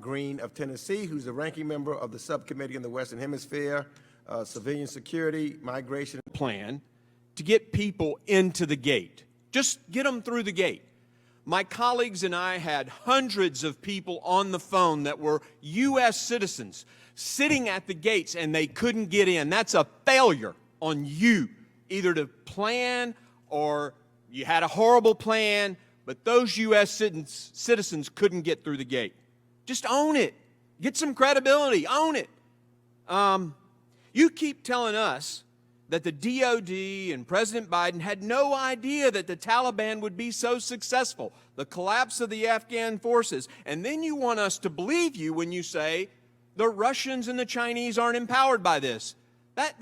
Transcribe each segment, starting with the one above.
Green of Tennessee, who's the ranking member of the subcommittee in the Western Hemisphere, Civilian Security, Migration Plan to get people into the gate. Just get them through the gate. My colleagues and I had hundreds of people on the phone that were U.S. citizens sitting at the gates and they couldn't get in. That's a failure on you, either to plan or you had a horrible plan, but those U.S. citizens couldn't get through the gate. Just own it. Get some credibility. Own it. You keep telling us that the DOD and President Biden had no idea that the Taliban would be so successful, the collapse of the Afghan forces, and then you want us to believe you when you say the Russians and the Chinese aren't empowered by this. That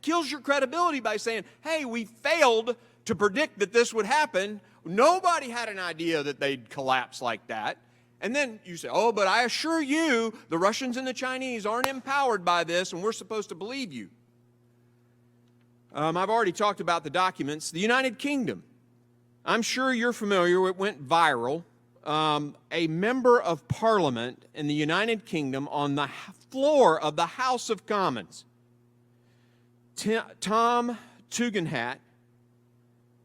kills your credibility by saying, hey, we failed to predict that this would happen. Nobody had an idea that they'd collapse like that. And then you say, oh, but I assure you, the Russians and the Chinese aren't empowered by this, and we're supposed to believe you. I've already talked about the documents. The United Kingdom, I'm sure you're familiar, it went viral. A member of Parliament in the United Kingdom on the floor of the House of Commons, Tom Tugendhat,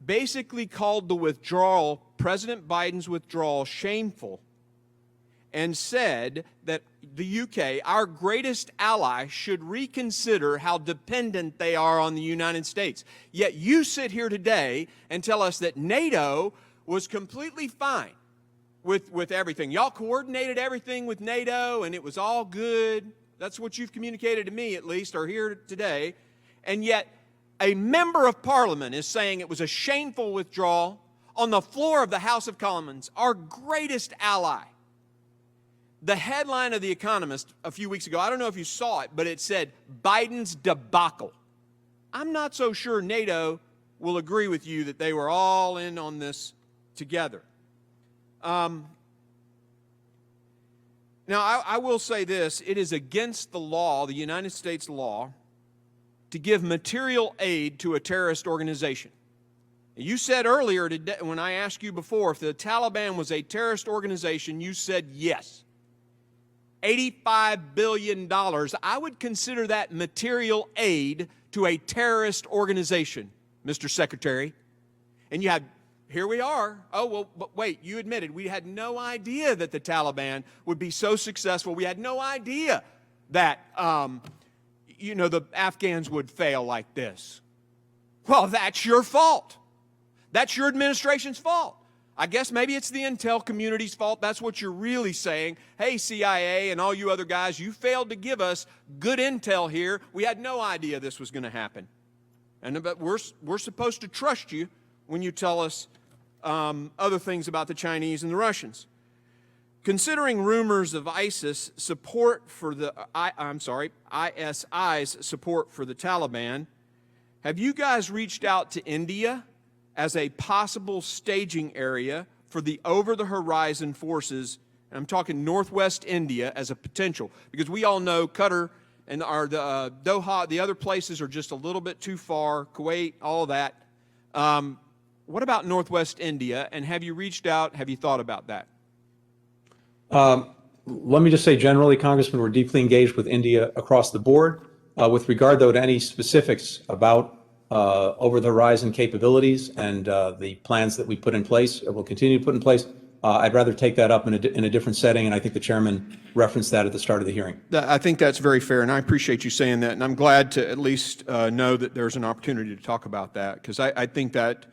basically called the withdrawal, President Biden's withdrawal, shameful, and said that the UK, our greatest ally, should reconsider how dependent they are on the United States. Yet you sit here today and tell us that NATO was completely fine with everything. Y'all coordinated everything with NATO and it was all good. That's what you've communicated to me, at least, or here today. And yet a member of Parliament is saying it was a shameful withdrawal on the floor of the House of Commons, our greatest ally. The headline of The Economist a few weeks ago, I don't know if you saw it, but it said, Biden's debacle. I'm not so sure NATO will agree with you that they were all in on this together. Now, I will say this. It is against the law, the United States law, to give material aid to a terrorist organization. You said earlier today, when I asked you before, if the Taliban was a terrorist organization, you said yes. $85 billion, I would consider that material aid to a terrorist organization, Mr. Secretary. And you had, here we are. Oh, well, but wait, you admitted we had no idea that the Taliban would be so successful. We had no idea that, the Afghans would fail like this. Well, that's your fault. That's your administration's fault. I guess maybe it's the intel community's fault. That's what you're really saying. Hey, CIA and all you other guys, you failed to give us good intel here. We had no idea this was going to happen. But we're supposed to trust you when you tell us other things about the Chinese and the Russians. Considering rumors of ISIS support for the ISI's support for the Taliban, have you guys reached out to India as a possible staging area for the over-the-horizon forces? I'm talking northwest India as a potential, because we all know Qatar and the Doha, the other places are just a little bit too far, Kuwait, all of that. What about northwest India, and have you reached out, have you thought about that? Let me just say generally, Congressman, we're deeply engaged with India across the board. With regard, though, to any specifics about over-the-horizon capabilities and the plans that we put in place, or will continue to put in place, I'd rather take that up in a different setting, and I think the chairman referenced that at the start of the hearing. I think that's very fair, and I appreciate you saying that, and I'm glad to at least know that there's an opportunity to talk about that, because I think that,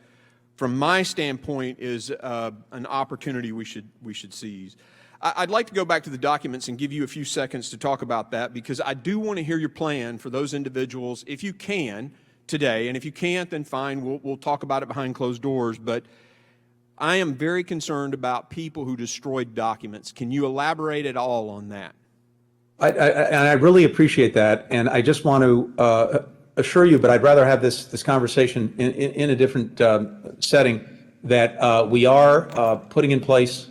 from my standpoint, is an opportunity we should seize. I'd like to go back to the documents and give you a few seconds to talk about that, because I do want to hear your plan for those individuals, if you can, today, and if you can't, then fine, we'll talk about it behind closed doors, but I am very concerned about people who destroyed documents. Can you elaborate at all on that? I really appreciate that, and I just want to assure you, but I'd rather have this conversation in a different setting, that we are putting in place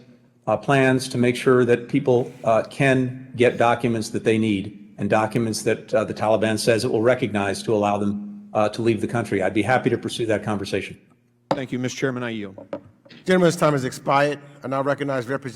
plans to make sure that people can get documents that they need, and documents that the Taliban says it will recognize to allow them to leave the country. I'd be happy to pursue that conversation. Thank you, Mr. Chairman. I yield. Gentleman's time has expired. I now recognize Representative